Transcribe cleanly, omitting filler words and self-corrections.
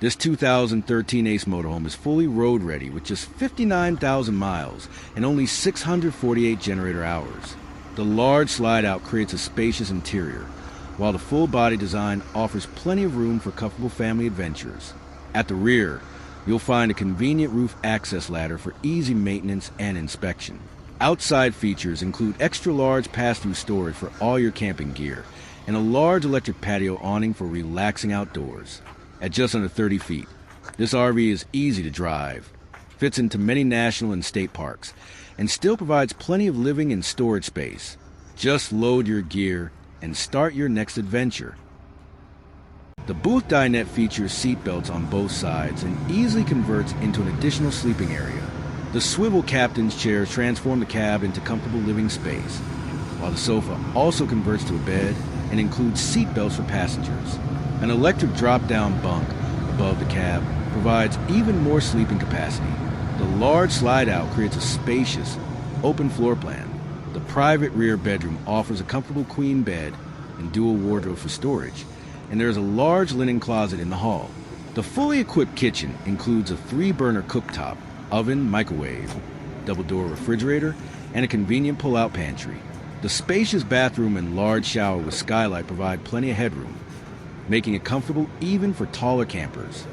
This 2013 Ace motorhome is fully road ready with just 59,000 miles and only 648 generator hours. The large slide-out creates a spacious interior, while the full-body design offers plenty of room for comfortable family adventures. At the rear, you'll find a convenient roof access ladder for easy maintenance and inspection. Outside features include extra-large pass-through storage for all your camping gear and a large electric patio awning for relaxing outdoors. At just under 30 feet, this RV is easy to drive, fits into many national and state parks, and still provides plenty of living and storage space. Just load your gear and start your next adventure. The booth dinette features seat belts on both sides and easily converts into an additional sleeping area. The swivel captain's chairs transform the cab into comfortable living space, while the sofa also converts to a bed and includes seat belts for passengers. An electric drop-down bunk above the cab provides even more sleeping capacity. The large slide-out creates a spacious, open floor plan. The private rear bedroom offers a comfortable queen bed and dual wardrobe for storage, and there is a large linen closet in the hall. The fully equipped kitchen includes a 3-burner cooktop, oven, microwave, double-door refrigerator, and a convenient pull-out pantry. The spacious bathroom and large shower with skylight provide plenty of headroom, making it comfortable even for taller campers.